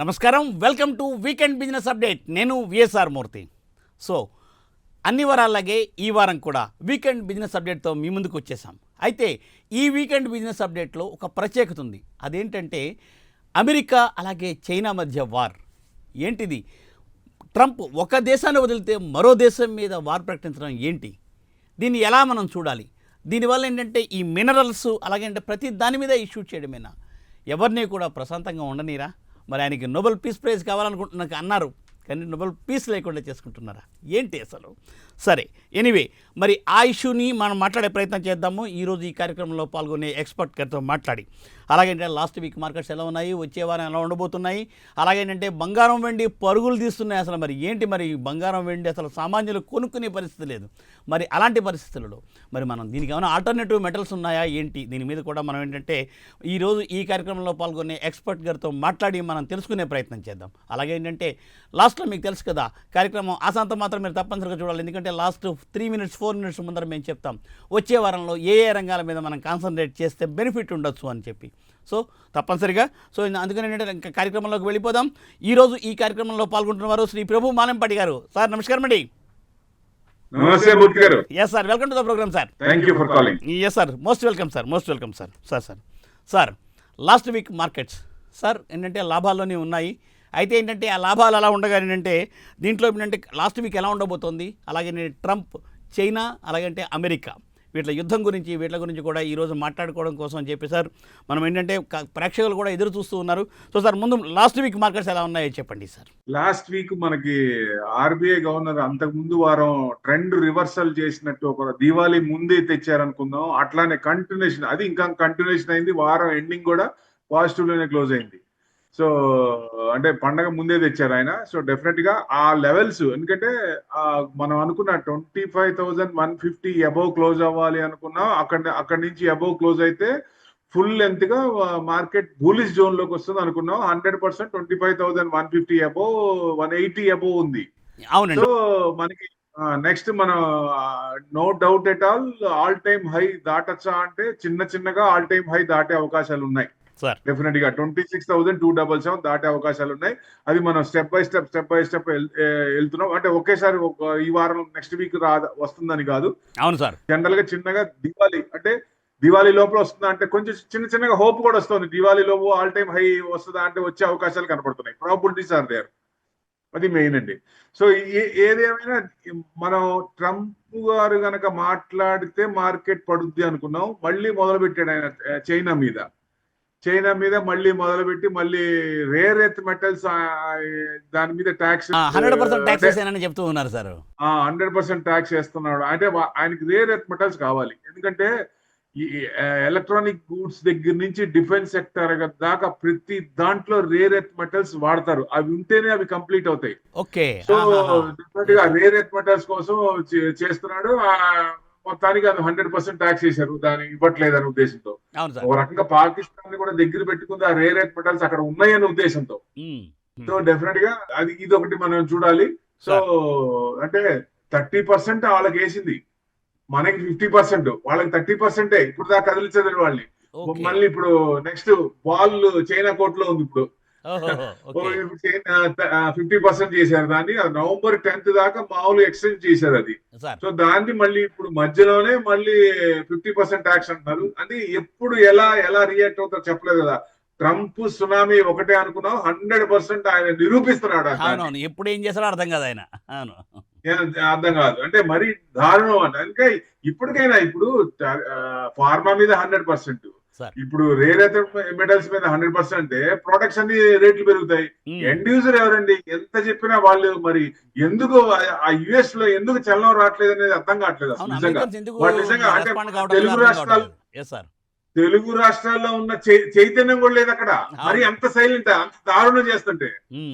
నమస్కారం, welcome to weekend business update. నేను VSR మూర్తి. So అన్ని వారాల్లాగే ఈ వారం కూడా వీకెండ్ బిజినెస్ అప్డేట్తో మీ ముందుకు వచ్చేసాం. అయితే ఈ వీకెండ్ బిజినెస్ అప్డేట్లో ఒక ప్రత్యేకత ఉంది. అదేంటంటే అమెరికా అలాగే చైనా మధ్య వార్. ఏంటిది? ట్రంప్ ఒక దేశాన్ని వదిలితే మరో దేశం మీద వార్ ప్రకటించడం ఏంటి? దీన్ని ఎలా మనం చూడాలి? దీనివల్ల ఏంటంటే ఈ మినరల్స్ అలాగే అంటే ప్రతి దాని మీద ఇష్యూ చేయడమేనా? ఎవరిని కూడా ప్రశాంతంగా ఉండనీరా? మరి ఆయనకి నోబెల్ పీస్ ప్రైజ్ కావాలనుకుంటున్నాక అన్నారు, కానీ నోబెల్ పీస్ లేకుండా చేసుకుంటున్నారా ఏంటి అసలు? సరే, ఎనీవే, మరి ఆ ఇష్యూని మనం మాట్లాడే ప్రయత్నం చేద్దాము. ఈరోజు ఈ కార్యక్రమంలో పాల్గొనే ఎక్స్పర్ట్ గారితో మాట్లాడి, అలాగేంటే లాస్ట్ వీక్ మార్కెట్స్ ఎలా ఉన్నాయి, వచ్చే వారం ఎలా ఉండబోతున్నాయి, అలాగేంటంటే బంగారం వెండి పరుగులు తీస్తున్నాయి. అసలు మరి ఏంటి, మరి బంగారం వెండి అసలు సామాన్యులు కొనుక్కునే పరిస్థితి లేదు. మరి అలాంటి పరిస్థితులలో మరి మనం దీనికి ఏమైనా ఆల్టర్నేటివ్ మెటల్స్ ఉన్నాయా ఏంటి? దీని మీద కూడా మనం ఏంటంటే ఈరోజు ఈ కార్యక్రమంలో పాల్గొనే ఎక్స్పర్ట్ గారితో మాట్లాడి మనం తెలుసుకునే ప్రయత్నం చేద్దాం. అలాగే ఏంటంటే లాస్ట్లో మీకు తెలుసు కదా, కార్యక్రమం ఆశాంతం మాత్రం మీరు తప్పనిసరిగా చూడాలి. ఎందుకంటే లాస్ట్ 3 minutes 4 minutes ముందర మేము చెప్తాం వచ్చే వారంలో ఏ రంగాల మీద మనం కాన్సన్ట్రేట్ చేస్తే బెనిఫిట్ ఉండొచ్చు అని చెప్పి. సో తప్పనిసరిగా అందుకని ఏంటంటే ఇంకా కార్యక్రమంలోకి వెళ్ళిపోదాం. ఈరోజు ఈ కార్యక్రమంలో పాల్గొంటున్న వారు శ్రీ ప్రభు మాలంపాటి గారు. సార్ నమస్కారం అండి. నమస్తే Murthy garu. Yes sir, welcome to the programme sir. Thank you for calling. Yes sir, most welcome sir, most welcome sir. Sir last week markets sir ఏంటంటే లాభాల్లోనే ఉన్నాయి. అయితే ఏంటంటే ఆ లాభాలు అలా ఉండగా ఏంటంటే దీంట్లో ఏంటంటే లాస్ట్ వీక్ ఎలా ఉండబోతోంది, అలాగే ట్రంప్, చైనా, అలాగంటే అమెరికా వీటి యుద్ధం గురించి వీటి గురించి కూడా ఈరోజు మాట్లాడుకోవడం కోసం అని చెప్పి సార్ మనం ఏంటంటే ప్రేక్షకులు కూడా ఎదురు చూస్తూ ఉన్నారు. సో సార్ ముందు లాస్ట్ వీక్ మార్కెట్స్ ఎలా ఉన్నాయో చెప్పండి సార్. లాస్ట్ వీక్ మనకి ఆర్బీఐ గవర్నర్ అంతకు ముందు వారం ట్రెండ్ రివర్సల్ చేసినట్టు ఒక దివాళీ ముందే తెచ్చారనుకుందాం. అట్లానే కంటిన్యూషన్, అది ఇంకా కంటిన్యూషన్ అయింది. వారం ఎండింగ్ కూడా పాజిటివ్ లోనే క్లోజ్ అయింది. సో అంటే పండగ ముందే తెచ్చారు ఆయన. సో డెఫినెట్ గా ఆ లెవెల్స్, ఎందుకంటే మనం అనుకున్న 25,150 అబౌవ్ క్లోజ్ అవ్వాలి అనుకున్నాం. అక్కడి నుంచి అబౌవ్ క్లోజ్ అయితే ఫుల్ లెంత్ గా మార్కెట్ బులిష్ జోన్ లోకి వస్తుంది అనుకున్నాం. 100% 25,150 అబౌవ్ 180 అబౌవ్ ఉంది. అవునండి. సో మనకి నెక్స్ట్ మనం no doubt at all time high దాటచ్చా అంటే చిన్నగా ఆల్ టైమ్ హై దాటే అవకాశాలు ఉన్నాయి. డెఫినెట్ గా 26,277 దాటే అవకాశాలు ఉన్నాయి. అది మనం స్టెప్ బై స్టెప్ వెళ్తున్నాం. అంటే ఒకేసారి ఈ వారం నెక్స్ట్ వీక్ వస్తుందని కాదు. అవును సార్. జనరల్ గా చిన్నగా దివాళీ లోపల వస్తుందా అంటే కొంచెం చిన్నగా హోప్ కూడా వస్తుంది. దివాళీ లోపు ఆల్ టైమ్ హై వస్తుందా అంటే వచ్చే అవకాశాలు కనపడుతున్నాయి. Probabilities are there. అది మెయిన్ అండి. సో ఏదేమైనా మనం ట్రంప్ గారు గనక మాట్లాడితే మార్కెట్ పడుద్ది అనుకున్నాం. మళ్ళీ మొదలు పెట్టాడు ఆయన చైనా మీద మళ్ళీ మొదలుపెట్టి మళ్ళీ రేర్ ఎర్త్ మెటల్స్ దాని మీద ట్యాక్స్ 100% ట్యాక్స్ చెప్తూ ఉన్నారు సార్. 100% ట్యాక్స్ వేస్తున్నాడు. అంటే ఆయనకి రేర్ ఎర్త్ మెటల్స్ కావాలి. ఎందుకంటే ఈ ఎలక్ట్రానిక్ గూడ్స్ దగ్గర నుంచి డిఫెన్స్ సెక్టర్ దాకా ప్రతి దాంట్లో రేర్ ఎర్త్ మెటల్స్ వాడతారు. అవి ఉంటేనే అవి కంప్లీట్ అవుతాయి. ఓకే. సో డెఫినెట్ గా రేర్ ఎర్త్ మెటల్స్ కోసం చేస్తున్నాడు. మొత్తానికి అది 100% ట్యాక్స్ చేశారు. దాన్ని ఇవ్వట్లేదనే ఉద్దేశంతో. ఒక రకంగా పాకిస్తాన్ ని కూడా దగ్గర పెట్టుకుంది ఆ రేర్ ఎర్త్ మెటల్స్ అక్కడ ఉన్నాయనే ఉద్దేశంతో. సో డెఫినెట్ గా ఇది ఒకటి మనం చూడాలి. సో అంటే 30% వాళ్ళకి వేసింది, మనకి 50%, వాళ్ళకి 30%. ఇప్పుడు దాకా కదిలించదు వాళ్ళని. మళ్ళీ ఇప్పుడు నెక్స్ట్ బాల్ చైనా కోర్ట్ లో ఉంది. ఇప్పుడు 50% చేశారు దాన్ని. నవంబర్ 10th దాకా మామూలు ఎక్స్టెండ్ చేశారు అది. సో దాన్ని మళ్ళీ ఇప్పుడు మధ్యలోనే మళ్ళీ 50% ట్యాక్స్ అంటున్నారు. అది ఎప్పుడు ఎలా రియాక్ట్ అవుతారో చెప్పలేదు కదా. ట్రంప్ సునామీ ఒకటే అనుకున్నాం, 100% ఆయన నిరూపిస్తున్నాడు. ఎప్పుడు ఏం చేస్తారో అర్థం కాదు ఆయన. అర్థం కాదు అంటే మరీ దారుణం అంట. అందుకే ఇప్పటికైనా ఇప్పుడు ఫార్మా మీద 100%, ఇప్పుడు రేర్ ఎర్త్ మెటల్స్ మీద 100%, ప్రొడక్ట్స్ అన్ని రేట్లు పెరుగుతాయి. ఎండ్ యూజర్ ఎవరండి? ఎంత చెప్పినా వాళ్ళు మరి ఎందుకు ఆ యుఎస్ లో ఎందుకు చలనం రావట్లేదు అనేది అర్థం కావట్లేదు. వాళ్ళు నిజంగా అంటే తెలుగు రాష్ట్రాల్లో ఉన్న చైతన్యం కూడా లేదు అక్కడ. మరి అంత సైలెంట్, అంత దారుణం చేస్తుంటే.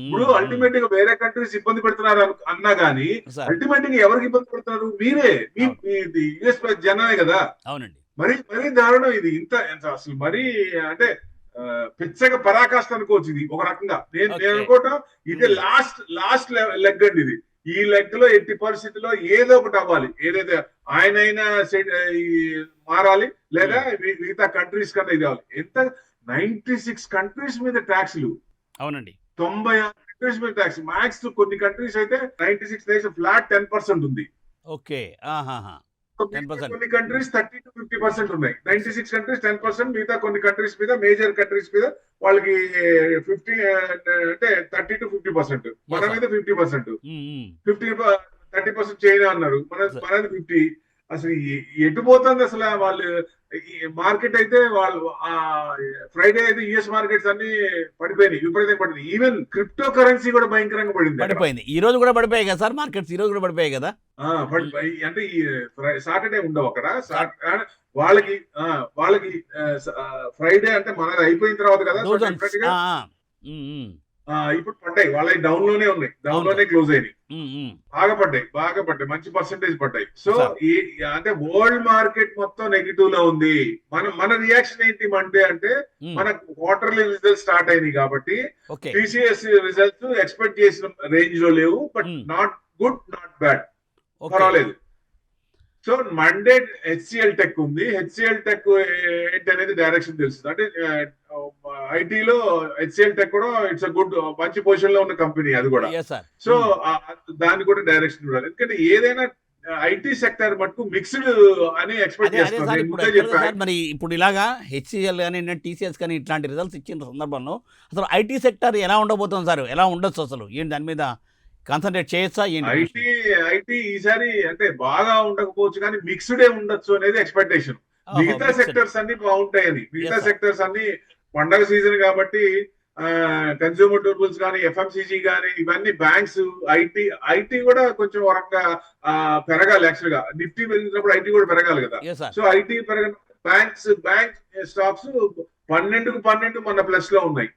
ఇప్పుడు అల్టిమేట్ గా వేరే కంట్రీస్ ఇబ్బంది పెడుతున్నారు అన్నా గానీ అల్టిమేట్ గా ఎవరికి ఇబ్బంది పెడుతున్నారు? మీరే, మీ యుఎస్ జనమే కదా. అవునండి. మరీ దారుణం ఇది. ఇంత అసలు మరీ అంటే పిచ్చగా పరాకాష్ట అనుకోవచ్చు ఇది ఒక రకంగా. నేను అనుకోవటం ఇది లాస్ట్ లెగ్ అండి ఇది. ఈ లెగ్ లో ఎట్టి పరిస్థితుల్లో ఏదో ఒకటి అవ్వాలి. ఏదైతే ఆయనైనా మారాలి, లేదా మిగతా కంట్రీస్ కన్నా ఇది అవ్వాలి. ఎంత 96 కంట్రీస్ మీద ట్యాక్స్లు. అవునండి. 96 కంట్రీస్ మీద ట్యాక్స్. మ్యాక్స్ కొన్ని కంట్రీస్ అయితే 96 డేస్ ఫ్లాట్ 10% ఉంది. ఓకే. ఆహాహా! 10%. కొన్ని కంట్రీస్ 30-50% ఉన్నాయి. 96 కంట్రీస్ 10%, మిగతా కొన్ని కంట్రీస్ మీద, మేజర్ కంట్రీస్ మీద వాళ్ళకి 50 అంటే 30-50%. మన Yes, sir. మీద 50%. హ్మ్. హ్మ్. 30% చైనా అన్నారు. Sir. మనది 50. అసలు ఎటు పోతుంది అసలు వాళ్ళు మార్కెట్ అయితే వాళ్ళు ఫ్రైడే అయితే యుఎస్ మార్కెట్స్ అన్ని పడిపోయినాయి, విపరీతంగా పడింది. ఈవెన్ క్రిప్టో కరెన్సీ కూడా భయంకరంగా పడింది అక్కడ. పడిపోయింది. ఈ రోజు కూడా పడిపోయాయి కదా సార్ మార్కెట్స్, ఈ రోజు కూడా పడిపోయాయి కదా? అంటే ఈ సాటర్డే ఉండవు అక్కడ. వాళ్ళకి వాళ్ళకి ఫ్రైడే అంటే మనది అయిపోయిన తర్వాత కదా, సో థౌజండ్స్. డెఫినెట్ గా ఇప్పుడు పడ్డాయి. వాళ్ళ డౌన్ లోనే ఉన్నాయి, డౌన్ లోనే క్లోజ్ అయినాయి. బాగా పడ్డాయి, మంచి పర్సెంటేజ్ పడ్డాయి. So Sir. అంటే వరల్డ్ మార్కెట్ మొత్తం నెగిటివ్ లో ఉంది. మన రియాక్షన్ ఏంటి అంటే మన క్వార్టర్లీ రిజల్ట్స్ స్టార్ట్ అయినాయి కాబట్టి ఓకే. టీసీఎస్ రిజల్ట్స్ ఎక్స్పెక్ట్ చేసిన రేంజ్ లో లేవు, but not good, not bad, okay. పర్వాలేదు. సో మండే హెచ్సిఎల్ టెక్ ఉంది. హెచ్సిఎల్ టెక్ ఏంటి అనేది డైరెక్షన్ తెలుస్తుంది. అంటే ఐటీలో హెచ్సిఎల్ టెక్ కూడా ఇట్స్ అ గుడ్, మంచి పొజిషన్ లో ఉన్న కంపెనీ అది కూడా. Yes, sir. సో దాన్ని కూడా డైరెక్షన్ చూడాలి. ఎందుకంటే ఏదైనా ఐటీ సెక్టర్ మటుకు మిక్స్డ్ అని ఎక్స్పెక్ట్ అదే సార్. చేస్తాను. ఇప్పుడు యాక్చువల్గా సార్ మరి ఇప్పుడు ఇలాగా హెచ్సిఎల్ కానీ టీసీఎస్ కానీ ఇట్లాంటి రిజల్ట్స్ ఇచ్చిన సందర్భంలో అసలు ఐటీ సెక్టర్ ఎలా ఉండబోతుంది సార్? ఎలా ఉండొచ్చు అసలు? ఏంటి దాని మీద కాన్సన్ట్రేట్ చేయొచ్చా ఏంటి? ఐటీ ఈసారి అంటే బాగా ఉండకపోవచ్చు కానీ మిక్స్డే ఉండొచ్చు అనేది ఎక్స్పెక్టేషన్. మిగతా సెక్టర్స్ అన్ని బాగుంటాయని, మిగతా Yes, sir. సెక్టర్స్ అన్ని పండగ సీజన్ కాబట్టి కన్స్యూమర్ డ్యూరబుల్స్ కానీ, ఎఫ్ఎంసీజీ కానీ, ఇవన్నీ బ్యాంక్స్, ఐటీ కూడా కొంచెం వరంగా పెరగాలి. యాక్చువల్ గా నిఫ్టీ పెరిగినప్పుడు ఐటీ కూడా పెరగాలి కదా. Yes, sir. So IT bank stocks 12 మన ప్లస్ లో ఉన్నాయి.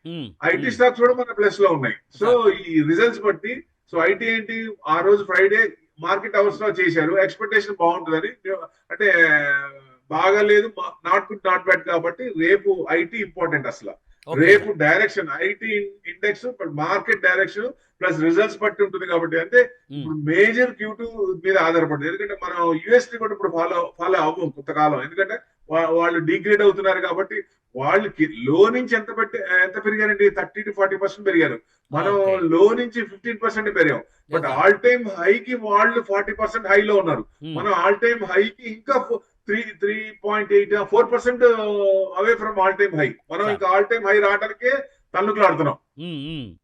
ఐటీ స్టాక్స్ కూడా మన ప్లస్ లో ఉన్నాయి. సో ఈ రిజల్ట్స్ బట్టి సో ఐటీ ఏంటి ఆ రోజు ఫ్రైడే మార్కెట్ అవర్స్ లో చేశారు, ఎక్స్పెక్టేషన్ బాగుంటుందని. అంటే బాగాలేదు, నాట్ గుడ్ నాట్ బ్యాడ్ కాబట్టి రేపు ఐటీ ఇంపార్టెంట్. అసలు రేపు direction IT index market direction plus results బట్టి ఉంటుంది కాబట్టి. అంటే ఇప్పుడు మేజర్ Q2 మీద ఆధారపడింది. ఎందుకంటే మనం యుఎస్ ని కూడా ఇప్పుడు ఫాలో అవ్వం కొంతకాలం, ఎందుకంటే వాళ్ళు డిగ్రేడ్ అవుతున్నారు కాబట్టి. వాళ్ళకి లో నుంచి ఎంత పెరిగారండి? 30-40% పెరిగారు. మనం లో నుంచి 15% పెరిగాం. బట్ ఆల్ టైమ్ హైకి వాళ్ళు 40% హైలో ఉన్నారు. మనం ఆల్ టైమ్ హైకి ఇంకా 3.8-4% away from all time high. మనం ఇంకా ఆల్ టైమ్ హై రావడానికే తన్నుకులాడుతున్నాం.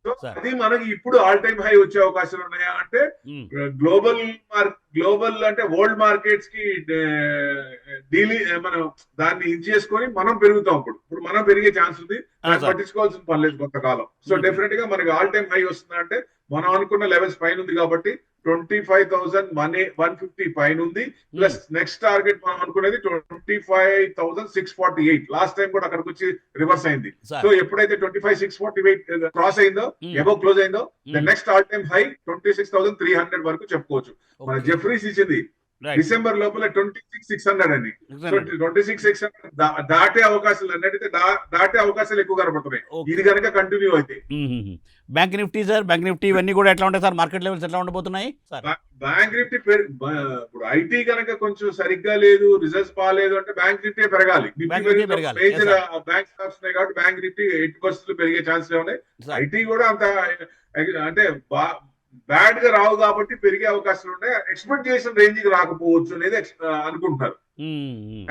సో అది మనకి ఇప్పుడు ఆల్ టైమ్ హై వచ్చే అవకాశాలు ఉన్నాయా అంటే గ్లోబల్ అంటే వరల్డ్ మార్కెట్స్ కి మనం దాన్ని ఇది చేసుకొని మనం పెరుగుతాం. ఇప్పుడు మనం పెరిగే ఛాన్స్ ఉంది, పట్టించుకోవాల్సిన పని లేదు కొంతకాలం. సో డెఫినెట్ గా మనకి ఆల్ టైమ్ హై వస్తుందంటే మనం అనుకున్న లెవెల్స్ పైన ఉంది కాబట్టి 25,150 పైన ఉంది. ప్లస్ నెక్స్ట్ టార్గెట్ మనం అనుకునేది 25,648. లాస్ట్ టైం కూడా అక్కడికి వచ్చి రివర్స్ అయింది. సో ఎప్పుడైతే 25,648 క్రాస్ అయిందో, ఎబోవ్ క్లోజ్ అయిందో, the next all time high 26,300 వరకు చెప్పుకోవచ్చు. మన జెఫ్రీస్ ఇచ్చింది డిసెంబర్ లోపల 26,600 అని. సో 26,600 దాటే అవకాశాలు అన్నట్టయితే దాటే అవకాశాలు ఎక్కువ కనబడుతున్నాయి ఇది కనుక కంటిన్యూ అయితే. Bank Nifty sir, bank Nifty ఇవన్నీ కూడా ఎట్లా ఉంటాయి సార్? మార్కెట్ లెవెల్స్ ఎట్లా ఉండబోతున్నాయి సార్? బ్యాంక్ నిఫ్టీ ఇప్పుడు ఐటీ కనుక కొంచెం సరిగ్గా లేదు, రిజల్ట్స్ బాగాలేదు అంటే బ్యాంక్ నిఫ్టీ పెరగాలి. మేజర్ బ్యాంక్ స్టాక్స్ ఉన్నాయి కాబట్టి బ్యాంక్ నిఫ్టీ 8% పెరిగే ఛాన్స్ ఉన్నాయి. ఐటీ కూడా అంత అంటే బ్యాడ్ గా రావు కాబట్టి పెరిగే అవకాశాలు ఉన్నాయి. ఎక్స్పెక్ట్ చేసిన రేంజ్ కి రాకపోవచ్చు అనేది అనుకుంటున్నారు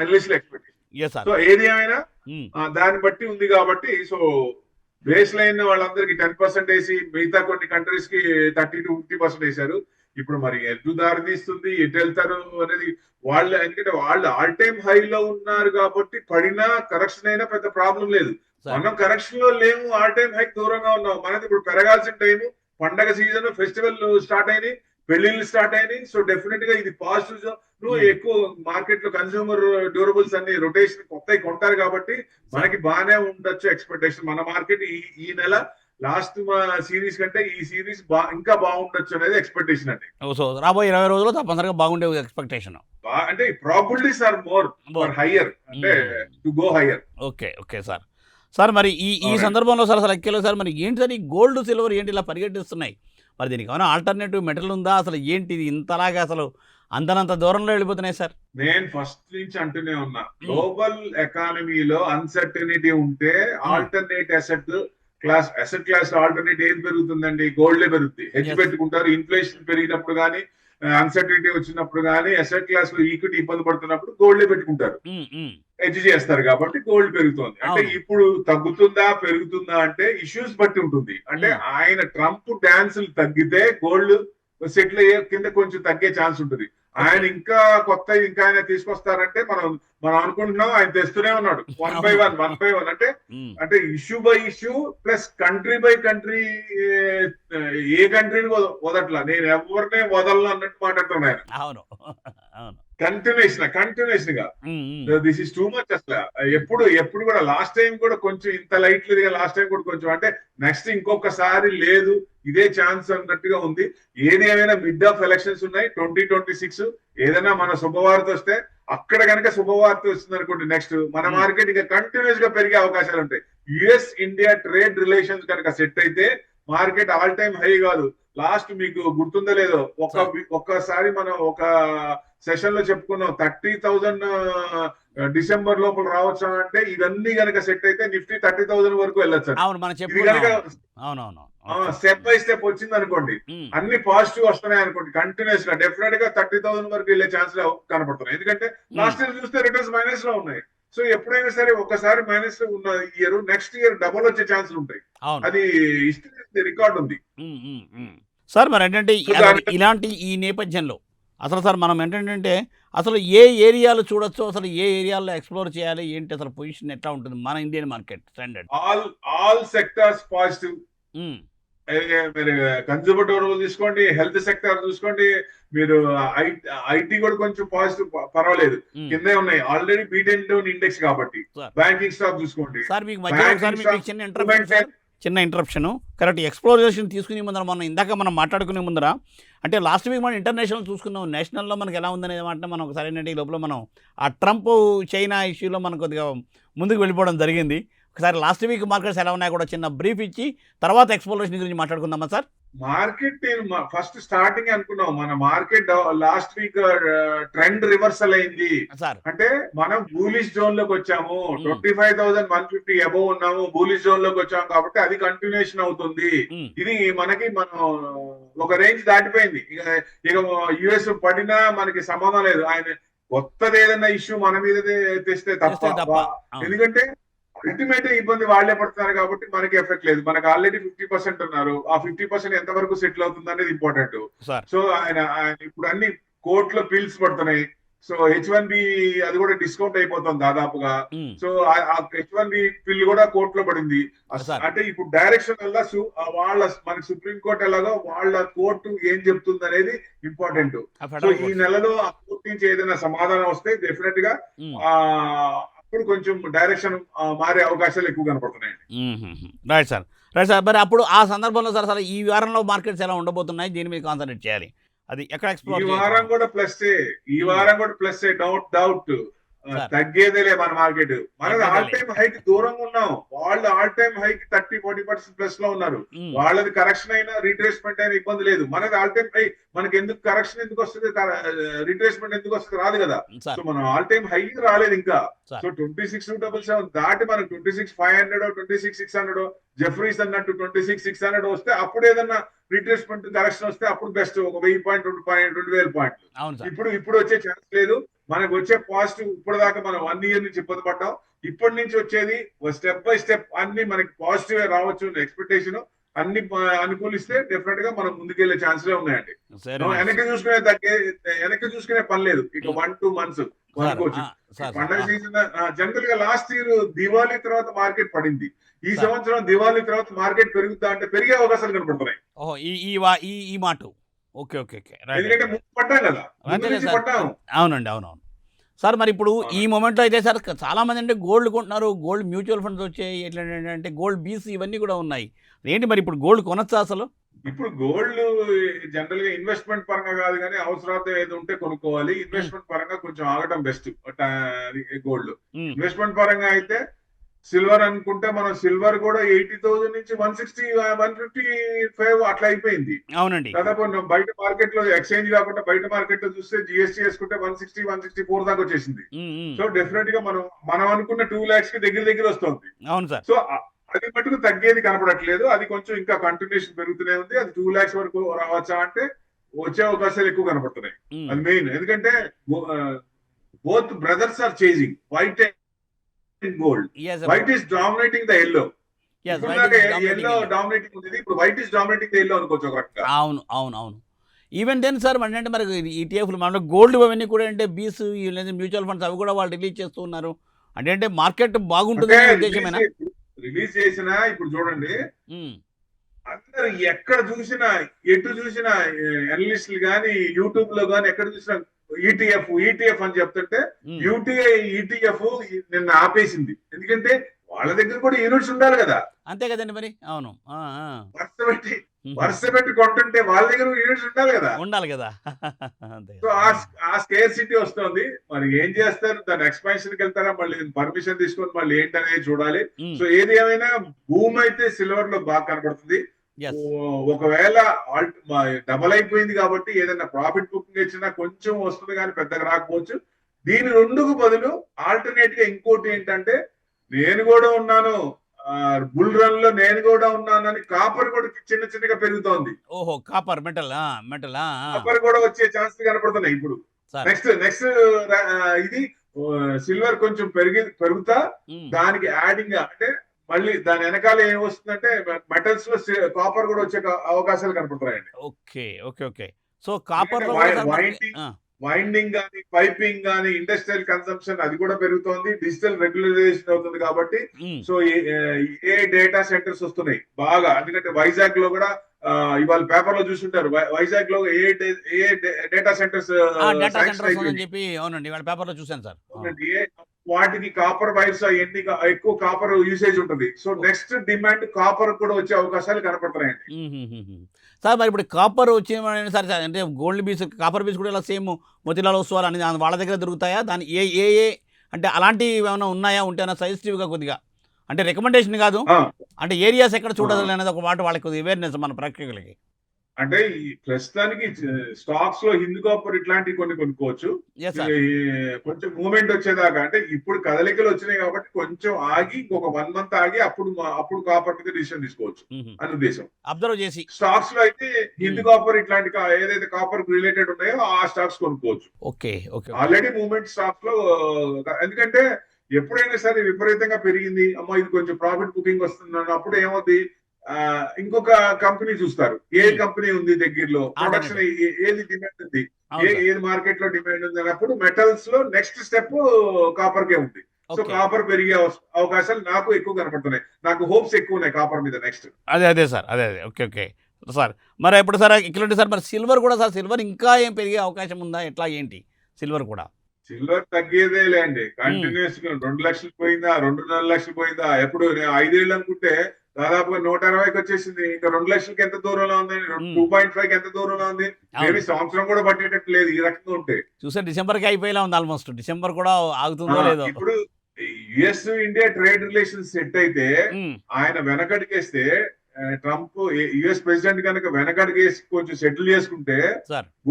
అనలిస్టుల ఎక్స్పెక్టేషన్. సో ఏది ఏమైనా దాన్ని బట్టి ఉంది కాబట్టి. సో బేస్ లైన్ వాళ్ళందరికి 10% వేసి మిగతా కొన్ని కంట్రీస్ కి 30-50% వేశారు. ఇప్పుడు మరి ఎటు దారి తీస్తుంది, ఎటు వెళ్తారు అనేది వాళ్ళు, ఎందుకంటే వాళ్ళు ఆల్ టైమ్ హైలో ఉన్నారు కాబట్టి పడినా కరెక్షన్ అయినా పెద్ద ప్రాబ్లం లేదు. మనం కరెక్షన్ లో లేము, ఆల్ టైమ్ హై దూరంగా ఉన్నాం. మనది ఇప్పుడు పెరగాల్సిన టైము, పండగ సీజన్, ఫెస్టివల్ స్టార్ట్ అయినాయి, పెళ్లిళ్ళు స్టార్ట్ అయినాయి. సో డెఫినెట్ గా ఇది పాజిటివ్. ఎక్కువ మార్కెట్ లో కన్స్యూమర్ డ్యూరబుల్స్ అన్ని రొటేషన్ కొత్తవి కొంటారు కాబట్టి మనకి బాగానే ఉండొచ్చు ఎక్స్పెక్టేషన్. మన మార్కెట్ ఈ నెల లాస్ట్ సిరీస్ కంటే ఈ సిరీస్ ఇంకా బాగుండొచ్చు అనేది ఎక్స్పెక్టేషన్ అండి. సో రాబోయే 20 రోజుల్లో తప్పనిసరిగా బాగుండే ఎక్స్పెక్టేషన్. అంటే ప్రాబిలిటీస్ ఆర్ మోర్ హయ్యర్, అంటే to go higher. Okay sir. Sir మరి ఈ సందర్భంలో సార్ అసలు ఎక్కేలో సార్ మరి ఏంటి సార్ ఈ గోల్డ్ సిల్వర్ ఏంటి ఇలా పరిగెట్టిస్తున్నాయి? మరి దీనికి ఏమైనా ఆల్టర్నేటివ్ మెటీరియల్ ఉందా? అసలు ఏంటి ఇంతలాగా అసలు అంతనంత దూరంలో వెళ్ళిపోతున్నాయి సార్? నేను ఫస్ట్ నుంచి అంటూనే ఉన్నా, గ్లోబల్ ఎకానమీలో అన్సర్టనిటీ ఉంటే alternate asset class asset class alternate ఏది పెరుగుతుందండి? గోల్డే పెరుగుతుంది. Hedge Yes. పెట్టుకుంటారు. ఇన్ఫ్లేషన్ పెరిగినప్పుడు కానీ, అన్సర్టనిటీ వచ్చినప్పుడు కానీ, అసెట్ క్లాస్ లో ఈక్విటీ ఇబ్బంది పడుతున్నప్పుడు గోల్డే పెట్టుకుంటారు. హెడ్జ్ చేస్తారు కాబట్టి గోల్డ్ పెరుగుతోంది. అంటే అవును. ఇప్పుడు తగ్గుతుందా పెరుగుతుందా అంటే ఇష్యూస్ బట్టి ఉంటుంది. అంటే ఉమ్, ఆయన ట్రంప్ డాన్సులు తగ్గితే గోల్డ్ సెటిల్ అయ్యే కింద కొంచెం తగ్గే ఛాన్స్ ఉంటుంది. ఆయన ఓకే. ఇంకా కొత్త ఇంకా ఆయన తీసుకొస్తారంటే మనం అనుకుంటున్నాం, ఆయన తెస్తూనే ఉన్నాడు. వన్ బై అవును. వన్ వన్ బై వన్ అంటే ఉమ్, అంటే issue by issue plus country by country, ఏ కంట్రీని వదట్లా, నేను ఎవరినే వదలను అన్నట్టు మాట్లాడుతున్నాను ఆయన. అవును. అవును. కంటిన్యూషన్ గా ఉమ్, ఉమ్, దిస్ ఇస్ టూ మచ్ అసలు. ఎప్పుడు కూడా లాస్ట్ టైం కూడా కొంచెం ఇంత లైట్ లేదు, లాస్ట్ టైం కూడా కొంచెం అంటే నెక్స్ట్ ఇంకొకసారి లేదు, ఇదే ఛాన్స్ అన్నట్టుగా ఉంది. ఏది ఏమైనా మిడ్ ఆఫ్ ఎలక్షన్స్ ఉన్నాయి 2026. ఏదైనా మన శుభవార్త వస్తే అక్కడ కనుక శుభవార్త వస్తుంది అనుకోండి, నెక్స్ట్ మన ఉమ్, మార్కెట్ ఇంకా కంటిన్యూస్ గా పెరిగే అవకాశాలు ఉంటాయి. యుఎస్ ఇండియా ట్రేడ్ రిలేషన్స్ కనుక సెట్ అయితే మార్కెట్ ఆల్ టైమ్ హై కాదు. లాస్ట్ మీకు గుర్తుందో లేదో, సార్. ఒక్కసారి మనం ఒక సెషన్ లో చెప్పుకున్నాం 30,000 డిసెంబర్ లోపల రావచ్చు అంటే, ఇవన్నీ కనుక సెట్ అయితే నిఫ్టీ 30,000 వరకు వెళ్ళొచ్చు. అవును, మనం ఇది చెప్పుకున్నాం. కనుక అవునవును. స్టెప్ బై స్టెప్ వచ్చింది అనుకోండి, అన్ని పాజిటివ్ వస్తున్నాయి అనుకోండి, కంటిన్యూస్ గా డెఫినెట్ గా 30,000 వరకు వెళ్ళే ఛాన్స్ కనపడుతున్నాయి. ఎందుకంటే లాస్ట్ ఇయర్ చూస్తే రిటర్న్స్ మైనస్ లో ఉన్నాయి. సో ఎప్పుడైనా సరే ఒకసారి మైనస్ లో ఉన్న ఇయర్ నెక్స్ట్ ఇయర్ డబుల్ వచ్చే ఛాన్సులు ఉంటాయి. అవును. అది హిస్టరీ రికార్డ్ ఉంది. సార్ మరి ఏంటంటే సో ఇలాంటి ఈ నేపథ్యంలో అసలు సార్ మనం ఏంటంటే అసలు ఏ ఏరియాలు చూడొచ్చు, అసలు ఏ ఏరియాలో ఎక్స్ప్లోర్ చేయాలి, ఏంటి అసలు పొజిషన్ ఎట్లా ఉంటుంది మన Indian market standard? All sectors positive. మీరు కన్జ్యూమర్ డ్యూరబుల్ తీసుకోండి, హెల్త్ సెక్టర్ చూసుకోండి, మీరు ఐటీ కూడా కొంచెం పాజిటివ్, పర్వాలేదు, కిందే ఉన్నాయి. ఆల్రెడీ బీటెన్ డౌన్ ఇండెక్స్ కాబట్టి. సార్. బ్యాంకింగ్ స్టాక్ చూసుకోండి. సార్ మీకు మధ్యలో ఒకసారి మీకు చిన్న ఇంటరప్షన్ కరెక్ట్ ఎక్స్ప్లోరేషన్ తీసుకునే ముందర మనం ఇందాక మనం మాట్లాడుకునే ముందర అంటే లాస్ట్ వీక్ మనం ఇంటర్నేషనల్ చూసుకున్నాం, నేషనల్లో మనకి ఎలా ఉందనేది అంటే మనం ఒకసారి ఏంటంటే ఈ లోపల మనం ఆ ట్రంప్ చైనా ఇష్యూలో మనం కొద్దిగా ముందుకు వెళ్ళిపోవడం జరిగింది. ఒకసారి లాస్ట్ వీక్ మార్కెట్స్ ఎలా ఉన్నాయో కూడా చిన్న బ్రీఫ్ ఇచ్చి తర్వాత ఎక్స్ప్లోరేషన్ గురించి మాట్లాడుకుందామా సార్? మార్కెట్ ఫస్ట్ స్టార్టింగ్ అనుకున్నాం, మన market last week trend reversal అయింది సార్. అంటే మనం బూలిష్ జోన్ లోకి వచ్చాము. 25,150 అబౌవ్ ఉన్నాము, బూలిష్ జోన్ లోకి వచ్చాము కాబట్టి అది కంటిన్యూషన్ అవుతుంది. ఇది మనం ఒక రేంజ్ దాటిపోయింది. ఇక యుఎస్ పడినా మనకి సంబంధం లేదు. ఆయన కొత్తది ఏదైనా ఇష్యూ మన మీద తెస్తే తప్ప, ఎందుకంటే అల్టిమేట్ ఇబ్బంది వాళ్లే పడుతున్నారు కాబట్టి మనకి ఎఫెక్ట్ లేదు. మనకు ఆల్రెడీ 50% ఉన్నారు. ఆ 50% ఎంత వరకు సెటిల్ అవుతుంది అనేది ఇంపార్టెంట్. సో ఆయన ఇప్పుడు అన్ని కోర్టులో బిల్స్ పడుతున్నాయి. సో H1B అది కూడా డిస్కౌంట్ అయిపోతుంది దాదాపుగా. సో ఆ H1B బిల్ కూడా కోర్టులో పడింది. అంటే ఇప్పుడు డైరెక్షన్ వల్ల వాళ్ళ మనకి సుప్రీంకోర్టు ఎలాగో వాళ్ళ కోర్టు ఏం చెప్తుంది అనేది ఇంపార్టెంట్. సో ఈ నెలలో ఆ కోర్టు నుంచి ఏదైనా సమాధానం వస్తే డెఫినెట్ గా అప్పుడు కొంచెం డైరెక్షన్ మారే అవకాశాలు ఎక్కువ కనపడుతున్నాయండి. Right sir. మరి అప్పుడు ఆ సందర్భంలో సార్ అసలు ఈ వారంలో మార్కెట్స్ ఎలా ఉండబోతున్నాయి, దీని మీద కాన్సన్ట్రేట్ చేయాలి, అది ఎక్కడ ఎక్స్ప్లోర్? ఈ వారం కూడా ప్లస్ డౌట్ తగ్గేదేలే మన మార్కెట్. మనది ఆల్ టైమ్ హైక్ దూరంగా ఉన్నాం, వాళ్ళు ఆల్ టైమ్ హైక్ 30-40% ప్లస్ లో ఉన్నారు. వాళ్ళది కరెక్షన్ అయినా రీట్రేస్మెంట్ అయినా ఇబ్బంది లేదు. మనది ఆల్ టైమ్ హై. మనకి ఎందుకు కరెక్షన్ ఎందుకు వస్తుంది, రీట్రేస్మెంట్ ఎందుకు వస్తుంది? రాదు కదా. సో మనం ఆల్ టైమ్ హై రాలేదు ఇంకా. సో 26,277 దాటి మనకు 26,500 26,600 జెఫ్రీస్ అన్నట్టు 26,600 వస్తే అప్పుడు ఏదన్నా రీట్రేస్మెంట్ కరెక్షన్ వస్తే అప్పుడు బెస్ట్. ఒక 1000 పాయింట్ 2,000 పాయింట్లు ఇప్పుడు వచ్చే ఛాన్స్ లేదు. మనకు వచ్చే పాజిటివ్ ఇప్పుడు దాకా మనం 1 ఇయర్ నుంచి ఇబ్బంది పడ్డాం. ఇప్పటి నుంచి వచ్చేది స్టెప్ బై స్టెప్ అన్ని మనకి పాజిటివ్ రావచ్చు ఎక్స్పెక్టేషన్. అన్ని అనుకూలిస్తే డెఫినెట్ గా మనం ముందుకెళ్లే ఛాన్స్లే ఉన్నాయండి. వెనక్కి చూసుకునే పని లేదు. ఇక 1-2 months అనుకోవచ్చు. పండగ సీజన్ జనరల్ గా లాస్ట్ ఇయర్ దివాళీ తర్వాత మార్కెట్ పడింది. ఈ సంవత్సరం దివాళీ తర్వాత మార్కెట్ పెరుగుతా అంటే పెరిగే అవకాశాలు కనపడుతున్నాయి. ఈ మాట ఓకే. ఎందుకంటే ముందు పడ్డాం కదా, అవునండి. సార్ మరి ఇప్పుడు ఈ మూమెంట్లో అయితే సార్ చాలా మంది అంటే గోల్డ్ కొంటున్నారు, గోల్డ్ మ్యూచువల్ ఫండ్స్ వచ్చాయి, ఎట్లా గోల్డ్ బీసీ ఇవన్నీ కూడా ఉన్నాయి. ఏంటి మరి ఇప్పుడు గోల్డ్ కొనొచ్చా అసలు? ఇప్పుడు గోల్డ్ జనరల్ గా ఇన్వెస్ట్మెంట్ పరంగా కాదు కానీ అవసరాలు ఏది ఉంటే కొనుక్కోవాలి. ఇన్వెస్ట్మెంట్ పరంగా కొంచెం ఆగటం బెస్ట్. గోల్డ్ ఇన్వెస్ట్మెంట్ పరంగా అయితే సిల్వర్ అనుకుంటే మనం సిల్వర్ కూడా 80,000 నుంచి 160, 155 అట్లా అయిపోయింది. అవునండి. దాదాపు బయట మార్కెట్ లో ఎక్స్చేంజ్ కాకుండా బయట మార్కెట్ లో చూస్తే జిఎస్టీ వేసుకుంటే 160, 164 దాకా వచ్చేసింది. సో డెఫినెట్ గా మనం అనుకున్న 2 lakhs కి దగ్గర వస్తుంది. అవును సార్. సో అది మటుకు తగ్గేది కనపడట్లేదు. అది కొంచెం ఇంకా కంటిన్యూషన్ పెరుగుతూనే ఉంది. అది 2 lakhs వరకు రావచ్చా అంటే వచ్చే అవకాశాలు ఎక్కువ కనపడుతున్నాయి. అది మెయిన్. ఎందుకంటే both brothers are changing white and gold. White is dominating the yellow. Yellow dominating ఉంది, ఇప్పుడు white is dominating the yellow అనుకోవచ్చు ఒక రకంగా. అవును అవును అవును. ఈవెన్ దెన్ సార్ అంటే మరి ఈటీఎఫ్లు మన గోల్డ్ అవన్నీ కూడా అంటే బీస్ మ్యూచువల్ ఫండ్స్ అవి కూడా వాళ్ళు రిలీజ్ చేస్తూ ఉన్నారు. అంటే మార్కెట్ బాగుంటుంది ఉద్దేశమేనా? రిలీజ్ చేసినా ఇప్పుడు చూడండి, అందరు ఎక్కడ చూసినా ఎటు చూసినా అనలిస్టులు గాని యూట్యూబ్ లో గాని ఎక్కడ చూసినా ఈటీఎఫ్ ఈటీఎఫ్ అని చెప్తుంటే యూటీఐ ఈటీఎఫ్ నిన్న ఆపేసింది. ఎందుకంటే వాళ్ళ దగ్గర కూడా యూనిట్స్ ఉండాలి కదా. అంతే కదండి మరి. అవును. వరుస పెట్టి కొంటుంటే వాళ్ళ దగ్గర యూనిట్స్ ఉండాలి కదా. ఉండాలి కదా. సో ఆ స్కేర్ సిటీ వస్తుంది. మరి ఏం చేస్తారు, దాని ఎక్స్పాన్షన్ కి వెళ్తారా, మళ్ళీ పర్మిషన్ తీసుకొని మళ్ళీ ఏంటనేది చూడాలి. సో ఏది ఏమైనా భూమి అయితే సిల్వర్ లో బాగా కనబడుతుంది. ఒకవేళ డబల్ అయిపోయింది కాబట్టి ఏదైనా ప్రాఫిట్ బుకింగ్ ఇచ్చినా కొంచెం వస్తుంది కానీ పెద్దగా రాకపోవచ్చు. దీని రెండుకు బదులు ఆల్టర్నేట్ గా ఇంకోటి ఏంటంటే, నేను కూడా ఉన్నాను బుల్ రన్ లో, నేను కూడా ఉన్నానని కాపర్ కూడా చిన్న చిన్నగా పెరుగుతోంది. ఓహో, కాపర్ మెటల్ కాపర్ కూడా వచ్చే ఛాన్స్ కనపడుతున్నాయి ఇప్పుడు. నెక్స్ట్ ఇది సిల్వర్ కొంచెం పెరుగుతా దానికి యాడింగ్ అంటే మళ్ళీ దాని వెనకాల ఏం వస్తుందంటే మెటల్స్ లో కాపర్ కూడా వచ్చే అవకాశాలు కనపడుతున్నాయండి. Okay okay okay. So copper winding గానీ, పైపింగ్ గానీ, ఇండస్ట్రియల్ కన్సంప్షన్ అది కూడా పెరుగుతోంది. డిజిటల్ రెగ్యులరైజేషన్ అవుతుంది కాబట్టి సో ఏ డేటా సెంటర్స్ వస్తున్నాయి బాగా. ఎందుకంటే వైజాగ్ లో కూడా ఇవాళ పేపర్ లో చూస్తుంటారు, వైజాగ్ లో ఏ డేటా సెంటర్స్ చెప్పి. అవునండి, వాళ్ళ పేపర్ లో చూసాను సార్. వాటికి కాపర్ వైర్స్ ఎన్ని ఎక్కువ కాపర్ యూసేజ్ ఉంటుంది. సో నెక్స్ట్ డిమాండ్ కాపర్ కూడా వచ్చే అవకాశాలు కనపడుతున్నాయండి. సార్ మరి ఇప్పుడు కాపర్ వచ్చే సరే అంటే గోల్డ్ బీస్, కాపర్ బీస్ కూడా ఇలా సేమ్ మోతిలాల్ ఒస్వాల్ అని వాళ్ళ దగ్గర దొరుకుతాయా? దాని ఏ అంటే అలాంటివి ఏమైనా ఉన్నాయా? ఉంటేనా సజెస్టివ్గా కొద్దిగా, అంటే రికమెండేషన్ కాదు, అంటే ఏరియాస్ ఎక్కడ చూడాలి అనేది ఒక మాట వాళ్ళకి కొద్దిగా అవేర్నెస్ మన ప్రేక్షకులకి. అంటే ఈ ప్రస్తుతానికి స్టాక్స్ లో హిందూ కాపర్ ఇట్లాంటివి కొన్ని కొనుక్కోవచ్చు. కొంచెం మూవ్మెంట్ వచ్చేదాకా, అంటే ఇప్పుడు కదలికలు వచ్చినాయి కాబట్టి కొంచెం ఆగి ఒక 1 month ఆగి అప్పుడు కాపర్ మీద డిసిషన్ తీసుకోవచ్చు అని ఉద్దేశం. అబ్జర్వ్ చేసి స్టాక్స్ లో అయితే హిందూ కాపర్ ఇట్లాంటి ఏదైతే కాపర్ రిలేటెడ్ ఉన్నాయో ఆ స్టాక్స్ కొనుక్కోవచ్చు. Okay okay. Already movement stocks లో, ఎందుకంటే ఎప్పుడైనా సరే విపరీతంగా పెరిగింది, అమ్మా ఇది కొంచెం ప్రాఫిట్ బుకింగ్ వస్తుంది అన్నప్పుడు ఏమవుతుంది, ఇంకొక కంపెనీ చూస్తారు. ఏ కంపెనీ ఉంది దగ్గరలో, ప్రొడక్షన్ ఏది డిమాండ్ ఉంది, ఏది మార్కెట్ లో డిమాండ్ ఉంది అన్నప్పుడు మెటల్స్ లో నెక్స్ట్ స్టెప్ కాపర్ కే ఉంది. సో కాపర్ పెరిగే అవకాశాలు నాకు ఎక్కువ కనపడుతున్నాయి. నాకు హోప్స్ ఎక్కువ ఉన్నాయి కాపర్ మీద నెక్స్ట్. అదే సార్, అదే ఓకే ఓకే సార్. మరి ఎప్పుడు సార్ ఇక్కడ సార్ మరి సిల్వర్ కూడా సార్, సిల్వర్ ఇంకా ఏం పెరిగే అవకాశం ఉందా? ఎట్లా ఏంటి సిల్వర్ కూడా? సిల్వర్ తగ్గేదే లేండి. కంటిన్యూస్ 2 లక్షలు పోయిందా, 2.5 లక్షలు పోయిందా, ఎప్పుడు 5 ఏళ్ళు అనుకుంటే దాదాపుగా 120కి వచ్చేసింది. ఇంకా 2 లక్షలకి ఎంత దూరంలో ఉంది, 2.5కి ఎంత దూరంలో ఉంది. మేబీ సంవత్సరం కూడా పట్టేటట్టు లేదు ఈ రకంగా ఉంటే. చూసా డిసెంబర్ కి అయిపోయేలా ఉంది, ఆల్మోస్ట్ డిసెంబర్ కూడా ఆగుతుందో లేదో. ఇప్పుడు US India trade relations set అయితే ఆయన వెనకడికేస్తే, ట్రంప్ యుఎస్ ప్రెసిడెంట్ కనుక వెనకడికేసి కొంచెం సెటిల్ చేసుకుంటే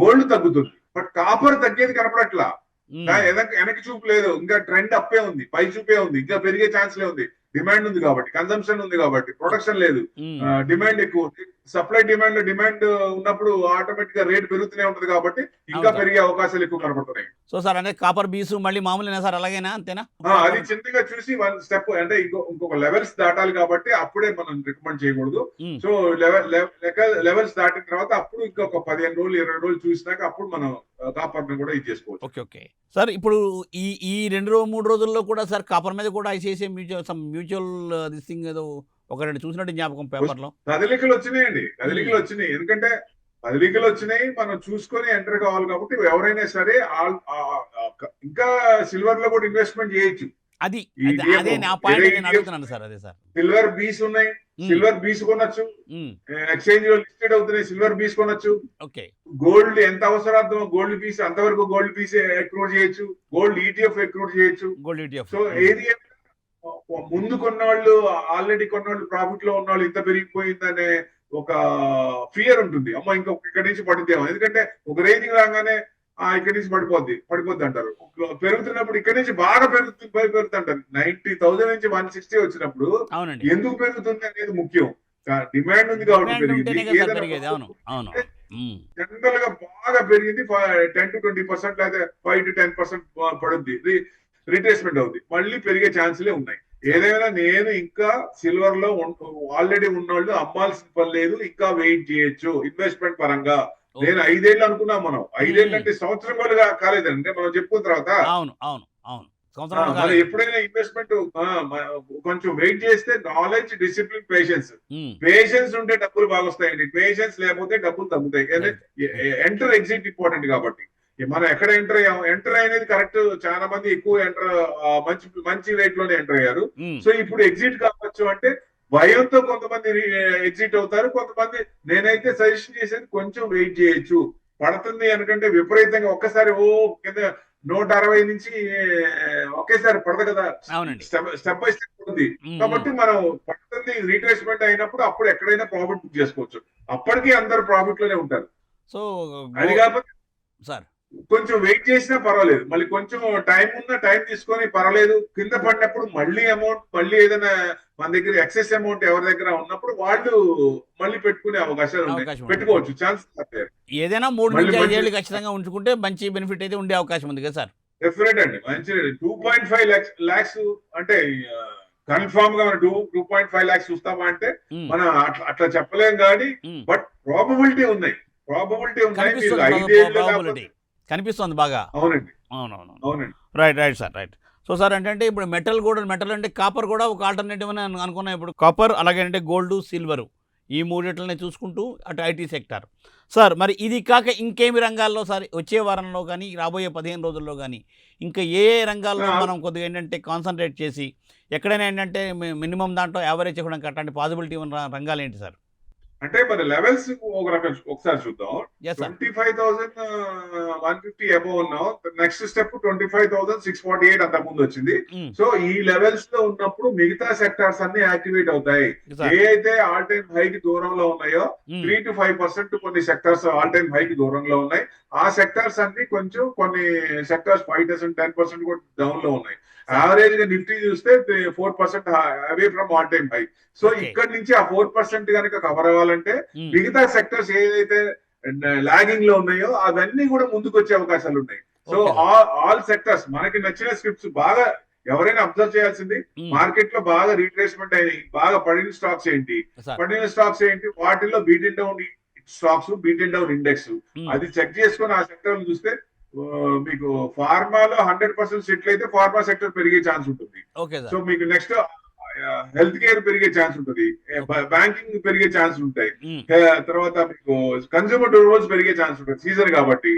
గోల్డ్ తగ్గుతుంది. బట్ కాపర్ తగ్గేది కనపడట్లా. వెనక్కి చూపు లేదు, ఇంకా ట్రెండ్ అప్పే ఉంది, పై చూపే ఉంది, ఇంకా పెరిగే ఛాన్స్ లే ఉంది. డిమాండ్ ఉంది కాబట్టి, కన్సంప్షన్ ఉంది కాబట్టి, ప్రొడక్షన్ లేదు, డిమాండ్ ఎక్కువ. సప్లై డిమాండ్ లో డిమాండ్ ఉన్నప్పుడు ఆటోమేటిక్ గా రేట్ పెరుగుతూనే ఉంటుంది కాబట్టి ఇంకా పెరిగే అవకాశాలు ఎక్కువ కనబడుతున్నాయి. సో సార్ అంటే కాపర్ బీసు మళ్ళీ మామూలుగా సార్ అలాగేనా, అంతేనా? అది చిన్నగా చూసి 1 స్టెప్ అంటే ఇంకొక లెవెల్స్ దాటాలి కాబట్టి అప్పుడే మనం రికమెండ్ చేయకూడదు. సో లెవెల్స్ దాటిన తర్వాత అప్పుడు ఇంకొక 15 రోజులు 20 రోజులు చూసినాక అప్పుడు మనం కాపర్ ని కూడా ఇది చేసుకోవచ్చు. Okay okay sir. ఇప్పుడు ఈ 2-3 రోజుల్లో కూడా సార్ కాపర్ మీద కూడా ఐసిఐసిఐ మ్యూచువల్ దిస్ థింగ్ ఏదో ఒకటి చూసినట్టు జ్ఞాపకం పేపర్ లో. కదలికలు వచ్చినాయండి, కదలికలు వచ్చినాయి. ఎందుకంటే కదలికలు వచ్చినాయి, మనం చూసుకొని ఎంటర్ కావాలి కాబట్టి ఎవరైనా సరే ఇంకా సిల్వర్ లో కూడా ఇన్వెస్ట్మెంట్ చేయొచ్చు. అది అదే నా పాయింట్ నేను అడుగుతున్నాను సార్. అదే సార్, సిల్వర్ బీస్ ఉన్నాయి, సిల్వర్ బీస్ కొనొచ్చు, ఎక్స్చేంజ్ లో లిస్టెడ్ అవుతున్నాయి, సిల్వర్ బీస్ కొనొచ్చు. ఓకే. గోల్డ్ ఎంత అవసరార్థమో గోల్డ్ పీస్ అంతవరకు గోల్డ్ పీస్ ఎక్రూట్ చేయొచ్చు, గోల్డ్ ఈటీఎఫ్ ఎక్రూట్ చేయొచ్చు. Gold ETF. సో ఏది ముందు కొన్నవాళ్ళు, ఆల్రెడీ కొన్నవాళ్ళు, ప్రాఫిట్ లో ఉన్నవాళ్ళు ఇంత పెరిగిపోయిందనే ఒక ఫియర్ ఉంటుంది. అమ్మ ఇంకా ఇక్కడి నుంచి పడుతుందేమో. ఎందుకంటే ఒక రేంజ్ రాగానే ఇక్కడి నుంచి పడిపోద్ది అంటారు. పెరుగుతున్నప్పుడు ఇక్కడి నుంచి బాగా పెరుగుతుంది అంటారు. 90,000 నుంచి 160 వచ్చినప్పుడు అవునండి. ఎందుకు పెరుగుతుంది అనేది ముఖ్యం. డిమాండ్ ఉంది కాబట్టి డిమాండ్ పెరిగింది. ఉంటేనే కదా ఏదైనా పెరిగేది. అవును, అవును. జనరల్ గా బాగా పెరిగింది 10-20% లేదా 5-10% పడుద్ది. రిట్రేస్మెంట్ అవుద్ది, మళ్ళీ పెరిగే ఛాన్సులే ఉన్నాయి. ఏదైనా నేను ఇంకా సిల్వర్ లో ఆల్రెడీ ఉన్నోళ్ళు అమ్మాల్సిన పని లేదు, ఇంకా వెయిట్ చేయొచ్చు ఇన్వెస్ట్మెంట్ పరంగా. నేను 5 ఏళ్ళు అనుకున్నాం, మనం 5 ఏళ్ళు అంటే సంవత్సరం కూడా కాలేదంటే మనం చెప్పుకున్న తర్వాత. అవును, అవును, అవును. సంవత్సరం మనం ఎప్పుడైనా ఇన్వెస్ట్మెంట్ కొంచెం వెయిట్ చేస్తే నాలెడ్జ్, డిసిప్లిన్, పేషెన్స్ ఉంటే డబ్బులు బాగా వస్తాయండి. పేషెన్స్ లేకపోతే డబ్బులు తగ్గుతాయి. ఎంటర్ ఎగ్జిట్ ఇంపార్టెంట్ కాబట్టి మనం ఎక్కడ ఎంటర్ అనేది కరెక్ట్. చాలా మంది ఎక్కువ మంచి రేట్ లోనే ఎంటర్ అయ్యారు. సో ఇప్పుడు ఎగ్జిట్ కావచ్చు అంటే భయంతో కొంతమంది ఎగ్జిట్ అవుతారు. కొంతమంది నేనైతే సజెషన్ చేసేది కొంచెం వెయిట్ చేయొచ్చు. పడుతుంది అనుకంటే విపరీతంగా ఒక్కసారి కింద 160 నుంచి ఒకేసారి పడదు కదా, స్టెప్ బై స్టెప్ ఉంది. కాబట్టి మనం పడుతుంది రీట్రేస్మెంట్ అయినప్పుడు అప్పుడు ఎక్కడైనా ప్రాఫిట్ బుక్ చేసుకోవచ్చు. అప్పటికీ అందరు ప్రాఫిట్ లోనే ఉంటారు. సో అది కాకపోతే సార్ కొంచెం వెయిట్ చేసినా పర్వాలేదు. మళ్ళీ కొంచెం టైం తీసుకొని పర్వాలేదు. కింద పడినప్పుడు మళ్ళీ ఏదైనా మన దగ్గర ఎక్సెస్ అమౌంట్ ఎవరి దగ్గర ఉన్నప్పుడు వాళ్ళు మళ్ళీ పెట్టుకునే అవకాశాలు ఉన్నాయి. పెట్టుకోవచ్చు, ఛాన్సెస్. ఏదైనా 3 నుంచి 5 ఏళ్ళు ఖచ్చితంగా ఉంచుకుంటే మంచి బెనిఫిట్ అయితే ఉండే అవకాశం ఉంది కదా సార్. డెఫినెట్ అండి, మంచి 2.5 lakhs అంటే కన్ఫర్మ్ గా 2.5 lakhs చూస్తామా అంటే మనం అట్లా చెప్పలేం కానీ, బట్ ప్రాబబిలిటీ ఉన్నాయి. మీరు 5 ఏళ్ళు కనిపిస్తుంది బాగా. అవునండి, అవునండి. Right sir, right. So sir అంటే ఇప్పుడు మెటల్ అంటే కాపర్ కూడా ఒక ఆల్టర్నేటివ్ అని అనుకున్నాం. ఇప్పుడు కాపర్, అలాగే అంటే గోల్డ్, సిల్వర్, ఈ మూడిట్లనే చూసుకుంటూ అటు ఐటీ సెక్టార్. సార్ మరి ఇది కాక ఇంకేమి రంగాల్లో సార్ వచ్చే వారంలో కానీ రాబోయే 15 రోజుల్లో కానీ ఇంకా ఏ రంగాల్లో మనం కొద్దిగా ఏంటంటే కాన్సన్ట్రేట్ చేసి ఎక్కడైనా ఏంటంటే మినిమం దాంట్లో యావరేజ్ చేయడానికి అట్లాంటి పాసిబిలిటీ ఉన్న రంగాలు ఏంటి సార్? అంటే మన లెవెల్స్ ఒకసారి చూద్దాం. 25,150 అబౌవ్ ఉన్నాం. నెక్స్ట్ స్టెప్ 25,648 అంత ముందు వచ్చింది. సో ఈ లెవెల్స్ లో ఉన్నప్పుడు మిగతా సెక్టార్స్ అన్ని యాక్టివేట్ అవుతాయి. ఏ అయితే ఆల్ టైమ్ హై కి దూరంలో ఉన్నాయో 3-5% కొన్ని సెక్టార్స్ ఆల్ టైమ్ హై కి దూరంలో ఉన్నాయి. ఆ సెక్టార్స్ అన్ని కొన్ని సెక్టార్స్ 5%, 10% కూడా డౌన్ లో ఉన్నాయి. యావరేజ్ గా నిఫ్టీ చూస్తే 4% away from all time high. So ఇక్కడ నుంచి ఆ 4% కనుక కవర్ అవ్వాలంటే మిగతా సెక్టర్స్ ఏదైతే లాగింగ్ లో ఉన్నాయో అవన్నీ కూడా ముందుకు వచ్చే అవకాశాలు ఉన్నాయి. సో ఆల్ సెక్టర్స్ మనకి నచ్చిన స్క్రిప్ట్స్ బాగా ఎవరైనా అబ్జర్వ్ చేయాల్సింది, మార్కెట్ లో బాగా రీట్రేస్మెంట్ అయినాయి, బాగా పడిన స్టాక్స్ ఏంటి, వాటిల్లో beaten down stocks, beaten down index, అది చెక్ చేసుకుని ఆ సెక్టర్ చూస్తే మీకు ఫార్మాలో 100% సెటిల్ అయితే ఫార్మా సెక్టర్ పెరిగే ఛాన్స్ ఉంటుంది. సో మీకు నెక్స్ట్ హెల్త్ కేర్ పెరిగే ఛాన్స్ ఉంటుంది, బ్యాంకింగ్ పెరిగే ఛాన్స్ ఉంటాయి, తర్వాత మీకు కన్స్యూమర్ డ్యూరబుల్స్ పెరిగే ఛాన్స్ ఉంటుంది సీజన్ కాబట్టి.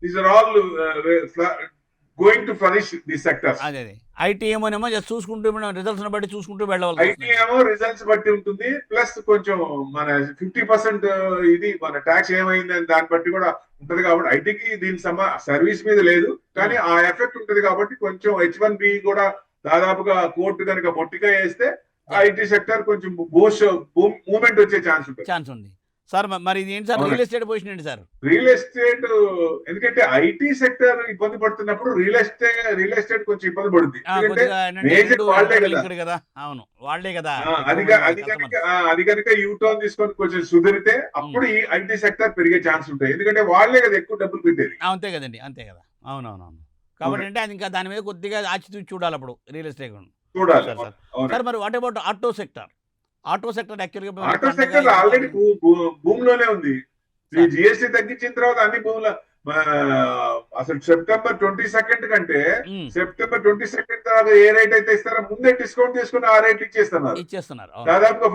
These are all going to flourish the sectors. IT ఏమో చూసుకుంటూ రిజల్ట్స్ బట్టి చూసుకుంటూ వెళ్ళాలి. ఐటీ ఏమో రిజల్ట్స్ బట్టి ఉంటుంది, ప్లస్ కొంచెం మన 50% ఇది మన ట్యాక్స్ ఏమైంది అని దాన్ని బట్టి కూడా ఉంటది. కాబట్టి ఐటీకి దీని సర్వీస్ మీద లేదు కానీ ఆ ఎఫెక్ట్ ఉంటది. కాబట్టి కొంచెం H1B కూడా దాదాపుగా కోర్టు కనుక మొట్టిగా వేస్తే ఐటీ సెక్టర్ కొంచెం మూవ్మెంట్ వచ్చే ఛాన్స్ ఉంది సార్. మరి ఇది ఏంటి సార్, రియల్ ఎస్టేట్ పొజిషన్ ఏంటి సార్? రియల్ ఎస్టేట్ ఎందుకంటే ఐటీ సెక్టర్ ఇబ్బంది పడుతున్నప్పుడు రియల్ ఎస్టేట్ కొంచెం ఇబ్బంది పడుతుంది. అవును, వాళ్ళే కదా. అది కనుక యూటర్న్ తీసుకొని కొంచెం సుధరితే అప్పుడు ఈ ఐటీ సెక్టర్ పెరిగే ఛాన్స్ ఉంటాయి. ఎందుకంటే వాళ్ళే కదా ఎక్కువ డబ్బులు పెట్టేది. అంతే కదండి, అంతే కదా. అవునవునవును. కాబట్టి అంటే అది ఇంకా దాని మీద కొద్దిగా ఆచితూచి చూడాలి అప్పుడు రియల్ ఎస్టేట్ చూడాలి సార్. మరి what about auto sector? Auto sector already భూమిలోనే ఉంది. జిఎస్టీ తగ్గించిన తర్వాత అన్ని భూముల అసలు September 22 కంటే September 22 తర్వాత ఏ రేట్ అయితే ఇస్తారో ముందే డిస్కౌంట్ చేసుకుని ఆ రేట్ ఇచ్చేస్తున్నారు. దాదాపుగా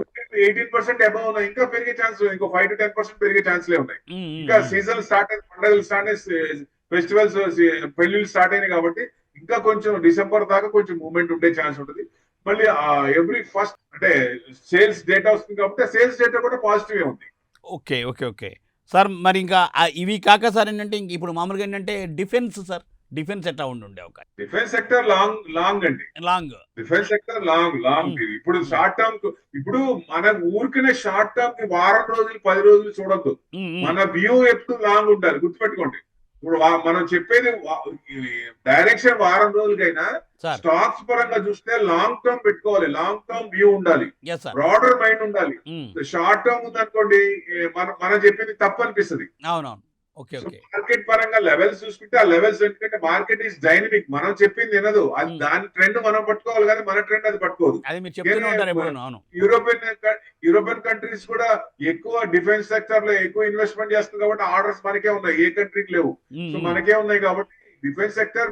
18% అబౌవ్ ఉన్నాయి. ఇంకా పెరిగే ఛాన్స్, ఇంకో 5-10% పెరిగే ఛాన్స్లే ఉన్నాయి. ఇంకా సీజన్ స్టార్ట్ అయింది, పండుగలు స్టార్ట్ అయ్యి, ఫెస్టివల్స్ పెళ్లిళ్ళు స్టార్ట్ అయినాయి కాబట్టి ఇంకా కొంచెం డిసెంబర్ దాకా కొంచెం మూవ్మెంట్ ఉండే ఛాన్స్ ఉంటుంది. మళ్ళీ ఎవ్రీ ఫస్ట్ అంటే సేల్స్ డేటా వస్తుంది కాబట్టి సేల్స్ డేటా కూడా పాజిటివ్ ఉంది. Okay sir. మరి ఇంకా ఇవి కాక సార్ ఏంటంటే ఇప్పుడు మామూలుగా ఏంటంటే డిఫెన్స్ సార్, డిఫెన్స్ ఎట్లా ఉండే అవకాశం? డిఫెన్స్ సెక్టర్ లాంగ్ అండి, డిఫెన్స్ సెక్టర్ లాంగ్. ఇప్పుడు షార్ట్ టర్మ్, ఇప్పుడు మన ఊరికనే షార్ట్ టర్మ్ కి వారం రోజులు 10 రోజులు చూడొద్దు. మన వ్యూ ఎప్పుడు లాంగ్ ఉండాలి, గుర్తుపెట్టుకోండి. ఇప్పుడు మనం చెప్పేది డైరెక్షన్ వారం రోజులకైనా సార్ స్టాక్స్ పరంగా చూస్తే లాంగ్ టర్మ్ పెట్టుకోవాలి, లాంగ్ టర్మ్ వ్యూ ఉండాలి, ఎస్ సార్ బ్రాడర్ మైండ్ ఉండాలి. షార్ట్ టర్మ్ ఉందనుకోండి మనం చెప్పింది తప్పు అనిపిస్తుంది. అవునవును. Okay so okay. మార్కెట్ పరంగా లెవెల్స్ చూసుకుంటే ఆ లెవెల్స్ ఎందుకంటే మార్కెట్ ఈస్ డైనమిక్, మనం చెప్పింది వినదు, అది దాని ట్రెండ్ మనం పట్టుకోవాలి కానీ మన ట్రెండ్ అది పట్టుకోదు. అది మీరు చెప్తూనే ఉంటారు ఎప్పుడు. అవును. యూరోపియన్ కంట్రీస్ కూడా ఎక్కువ డిఫెన్స్ సెక్టర్ లో ఎక్కువ ఇన్వెస్ట్మెంట్ చేస్తుంది కాబట్టి ఆర్డర్స్ మనకే ఉన్నాయి, ఏ కంట్రీకి లేవు. సో మనకే ఉన్నాయి కాబట్టి defence sector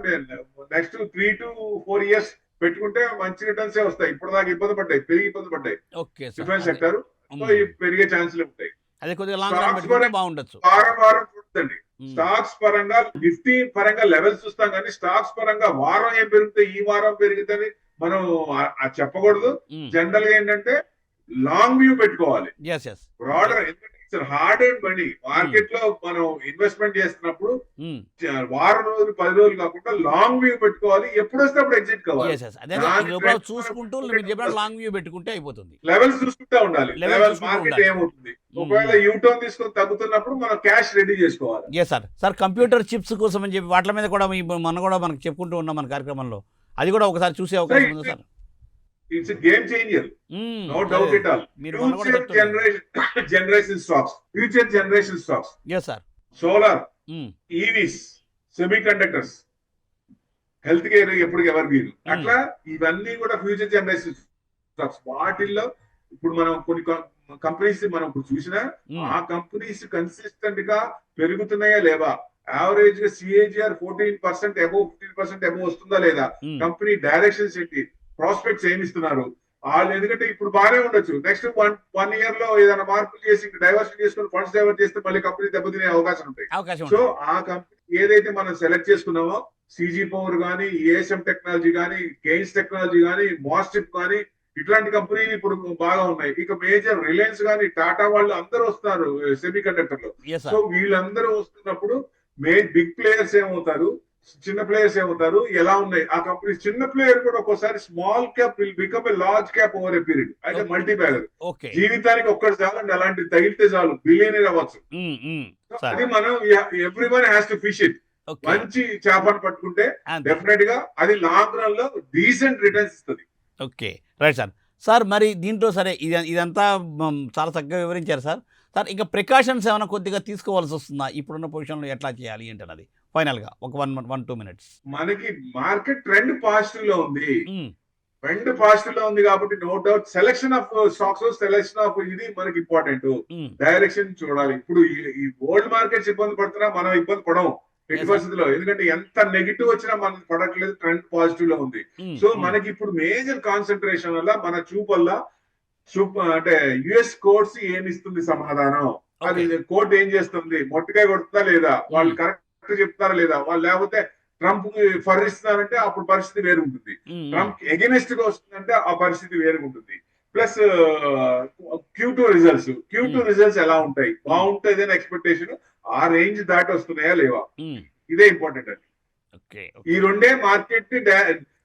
next 3 to 4 years పెట్టుకుంటే మంచి రిటర్న్స్ వస్తాయి. ఇప్పుడు దాకా పెరిగి ఇబ్బంది పడ్డాయి okay sir. Defence sector. So పెరిగే ఛాన్సులు ఉంటాయి. అదే కొద్దిగా లాంగ్ రన్ పెట్టుకుంటే బాగుండొచ్చు. వారం చూడండి, స్టాక్స్ పరంగా నిఫ్టీ పరంగా లెవెల్స్ చూస్తాం కానీ స్టాక్స్ పరంగా వారం ఏం పెరుగుతాయి, ఈ వారం పెరుగుతుంది మనం చెప్పకూడదు. జనరల్ గా ఏంటంటే లాంగ్ వ్యూ పెట్టుకోవాలి, ఎస్ ఎస్. బ్రాడర్. ఎందుకంటే హార్డ్ అండ్ మనీ మార్కెట్ లో మనం ఇన్వెస్ట్మెంట్ చేస్తున్నప్పుడు వారం రోజులు 10 రోజులు కాకుండా లాంగ్ వ్యూ పెట్టుకోవాలి, ఎప్పుడు వస్తే అప్పుడు ఎగ్జిట్ కావాలి. చూసుకుంటూ మీరు చెప్పిన లాంగ్ వ్యూ పెట్టుకుంటే అయిపోతుంది. లెవెల్స్ చూసుకుంటా ఉండాలి, లెవెల్స్ మార్కెట్ ఏమవుతుంది, ఒకవేళ యూటర్న్ తీసుకొని తగ్గుతున్నప్పుడు మనం క్యాష్ రెడీ చేసుకోవాలి. Yes sir. Sir computer chips కోసం అని చెప్పి వాటి మీద కూడా మనకు చెప్పుకుంటూ ఉన్నాం మన కార్యక్రమంలో, అది కూడా ఒకసారి చూసే అవకాశం ఉంది sir. It's a game changer, no doubt at all. Future generation stocks. Yes sir. Solar, EVs, semiconductors, healthcare ఎప్పుడు ఎవరు వీరు అట్లా ఇవన్నీ కూడా ఫ్యూచర్ జనరేషన్ స్టాక్స్. వాటిల్లో ఇప్పుడు మనం కొన్ని కంపెనీస్ మనం ఇప్పుడు చూసినా ఆ కంపెనీస్ కన్సిస్టెంట్ గా పెరుగుతున్నాయా లేవా, యావరేజ్ గా CAGR 14% అబోవ్ 15% అబోవ్ వస్తుందా లేదా, కంపెనీ డైరెక్షన్స్ ఏంటి, ప్రాస్పెక్ట్స్ ఏమి ఇస్తున్నారు వాళ్ళు. ఎందుకంటే ఇప్పుడు బాగానే ఉండొచ్చు, నెక్స్ట్ 1 year లో ఏదైనా మార్పులు చేసి డైవర్షన్ చేసుకుని ఫండ్స్ డైవర్ట్ చేస్తే మళ్ళీ కంపెనీ దెబ్బతినే అవకాశం ఉంటాయి. సో ఆ కంపెనీ ఏదైతే మనం సెలెక్ట్ చేసుకున్నామో CG పవర్ కానీ, ASM టెక్నాలజీ కానీ, గెయిన్స్ టెక్నాలజీ కానీ, మాస్టిప్ కానీ, ఇట్లాంటి కంపెనీలు ఇప్పుడు బాగా ఉన్నాయి. ఇక మేజర్ రిలయన్స్ కానీ, టాటా వాళ్ళు అందరూ వస్తున్నారు సెమీ కండక్టర్ లో. సో వీళ్ళందరూ వస్తున్నప్పుడు బిగ్ ప్లేయర్స్ ఏమవుతారు, చిన్న ప్లేయర్స్ ఏమవుతారు, ఎలా ఉన్నాయి ఆ కంపెనీ. చిన్న ప్లేయర్ కూడా ఒక్కోసారి small cap will become a large cap over a period. అయితే మల్టీ బ్యాగర్ జీవితానికి ఒక్కటి చాలండి, అలాంటి తగిలితే చాలు బిలియనీర్ అవ్వచ్చు. అది మనం everyone has to fish it. మంచి చేపను పట్టుకుంటే డెఫినెట్ గా అది లాంగ్ రన్ లో డీసెంట్ రిటర్న్స్ ఇస్తుంది. Okay right sir. సార్ మరి దీంట్లో సరే ఇదంతా చాలా చక్కగా వివరించారు సార్. సార్ ఇంకా ప్రికాషన్స్ ఏమైనా కొద్దిగా తీసుకోవాల్సి వస్తుందా ఇప్పుడున్న పొజిషన్లో, ఎట్లా చేయాలి ఏంటన్నది ఫైనల్ గా ఒక 1-2 minutes. మనకి మార్కెట్ ట్రెండ్ పాజిటివ్ లో ఉంది, కాబట్టి no doubt selection of stocks, selection of ఇది మనకి ఇంపార్టెంట్. డైరెక్షన్ చూడాలి. ఇప్పుడు ఈ వరల్డ్ మార్కెట్స్ ఇబ్బంది పడుతున్నా మనం ఇబ్బంది పడము ఎట్టి పరిస్థితిలో, ఎందుకంటే ఎంత నెగిటివ్ వచ్చినా మనం పడట్లేదు, ట్రెండ్ పాజిటివ్ లో ఉంది. సో మనకి ఇప్పుడు మేజర్ కాన్సన్ట్రేషన్ వల్ల మన చూపల్లా అంటే యుఎస్ కోర్ట్స్ ఏమిస్తుంది సమాధానం, అది కోర్టు ఏం చేస్తుంది, మొట్టికాయ కొడుతుందా లేదా, వాళ్ళు కరెక్ట్ చెప్తారా లేదా, వాళ్ళు లేకపోతే ట్రంప్ ఫర్ ఇస్తున్నారంటే అప్పుడు పరిస్థితి వేరు ఉంటుంది, ట్రంప్ ఎగెనిస్ట్ గా వస్తుందంటే ఆ పరిస్థితి వేరు ఉంటుంది. ప్లస్ Q2 రిజల్ట్స్ ఎలా ఉంటాయి, బాగుంటుంది అని ఎక్స్పెక్టేషన్, ఆ రేంజ్ దాటి వస్తున్నాయా లేవా, ఇదే ఇంపార్టెంట్ అండి. ఈ రెండే మార్కెట్ ని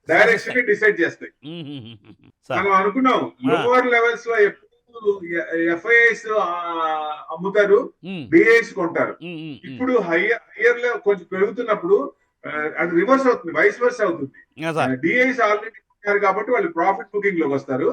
డైరెక్షన్ ని డిసైడ్ చేస్తాయి. మనం అనుకున్నాం లోవర్ లెవెల్స్ లో ఎప్పుడు FIIs అమ్ముతారు, DIs కొంటారు. ఇప్పుడు హయ్యర్ లో కొంచెం పెరుగుతున్నప్పుడు అది రివర్స్ అవుతుంది, వైస్ వర్స్ అవుతుంది. DIs ఆల్రెడీ కొట్టారు కాబట్టి వాళ్ళు ప్రాఫిట్ బుకింగ్ లోకి వస్తారు,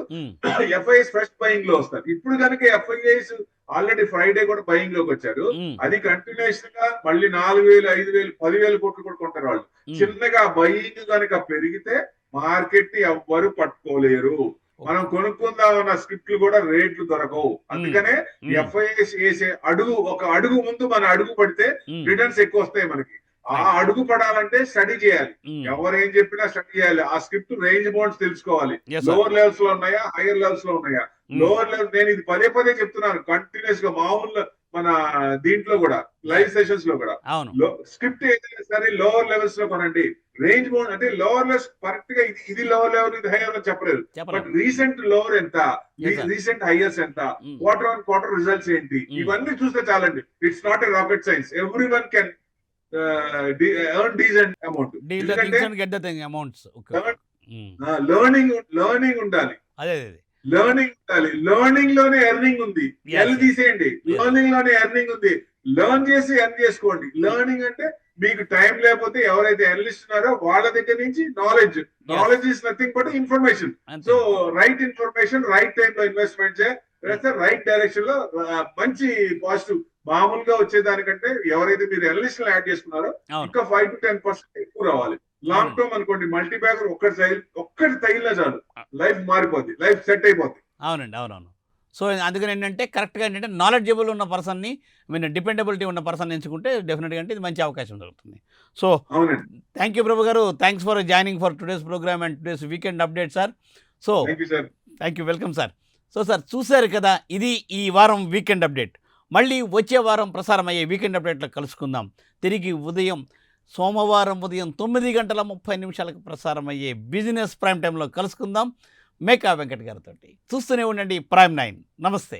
FIIs ఫస్ట్ బయింగ్ లో వస్తారు. ఇప్పుడు కనుక FIIs ఆల్రెడీ ఫ్రైడే కూడా బయింగ్ లోకి వచ్చారు, అది కంటిన్యూషన్ గా మళ్ళీ 4,000, 5,000, 10,000 కోట్లు కూడా కొంటారు వాళ్ళు. చిన్నగా బయింగ్ కనుక పెరిగితే మార్కెట్ ని ఎవ్వరు పట్టుకోలేరు. మనం కొనుక్కుందామన్న స్క్రిప్ట్లు కూడా రేట్లు దొరకవు. అందుకనే FIIs వేసే ఒక అడుగు ముందు మన అడుగు పడితే రిటర్న్స్ ఎక్కువ వస్తాయి మనకి. ఆ అడుగు పడాలంటే స్టడీ చేయాలి, ఎవరు ఏం చెప్పినా స్టడీ చేయాలి. ఆ స్క్రిప్ట్ రేంజ్ బౌండ్స్ తెలుసుకోవాలి, లోవర్ లెవెల్స్ లో ఉన్నాయా, హైయర్ లెవెల్స్ లో ఉన్నాయా. లోవర్ లెవెల్ నేను ఇది పదే చెప్తున్నాను కంటిన్యూస్ గా, మామూలు మన దీంట్లో కూడా లైవ్ సెషన్స్ లో కూడా స్క్రిప్ట్ ఏదైనా సరే లోవర్ లెవెల్స్ లో కొనండి. రేంజ్ బౌండ్ అంటే లోవర్ లెవెల్స్ కరెక్ట్ గా ఇది లోవర్ లెవెల్, ఇది హైయర్ లెవెల్ చెప్పలేదు, బట్ రీసెంట్ లోవర్ ఎంత, రీసెంట్ హైయర్స్ ఎంత, క్వార్టర్ రిజల్ట్స్ ఏంటి, ఇవన్నీ చూస్తే చాలండి. It's not a rocket science, every one can earn decent amount. Learning ఉండాలి, లెర్నింగ్ లోనే ఎర్నింగ్ ఉంది. తీసేయండి, లెర్నింగ్ లోనే ఎర్నింగ్ ఉంది. లెర్న్ చేసి ఎర్న్ చేసుకోండి. లెర్నింగ్ అంటే మీకు టైం లేకపోతే ఎవరైతే అనలిస్ట్ ఉన్నారో వాళ్ళ దగ్గర నుంచి knowledge is nothing but information. అంతే. So right information right time లో ఇన్వెస్ట్మెంట్ చేస్తే రైట్ డైరెక్షన్ లో మంచి పాజిటివ్. మామూలుగా వచ్చేదానికంటే ఎవరైతే మీరు అనలిస్ట్ యాడ్ చేసుకున్నారో అవును. ఇంకా 5 to 10% ఎక్కువ రావాలి. లాంగ్ టర్మ్ అనుకోండి, మల్టీ బ్యాగర్ ఒక్కటి తగిలినా చాలు, లైఫ్ మారిపోద్ది, లైఫ్ సెట్ అయిపోద్ది. అవునండి, అవునవును. సో అందుకని ఏంటంటే కరెక్ట్గా ఏంటంటే నాలెడ్జబుల్ ఉన్న పర్సన్ని, డిపెండబిలిటీ ఉన్న పర్సన్ ఎంచుకుంటే డెఫినెట్గా అంటే ఇది మంచి అవకాశం దొరుకుతుంది. సో అవునండి, థ్యాంక్ యూ ప్రభు గారు, thanks for joining for today's programme and today's weekend update sir. So thank you sir. Thank you, welcome sir. So sir చూశారు కదా, ఇది ఈ వారం వీకెండ్ అప్డేట్. మళ్ళీ వచ్చే వారం ప్రసారం అయ్యే వీకెండ్ అప్డేట్లో కలుసుకుందాం. తిరిగి సోమవారం ఉదయం 9:30 ప్రసారం అయ్యే బిజినెస్ ప్రైమ్ టైంలో కలుసుకుందాం మేకా వెంకట్ గారితో. చూస్తూనే ఉండండి ప్రైమ్ 9. నమస్తే.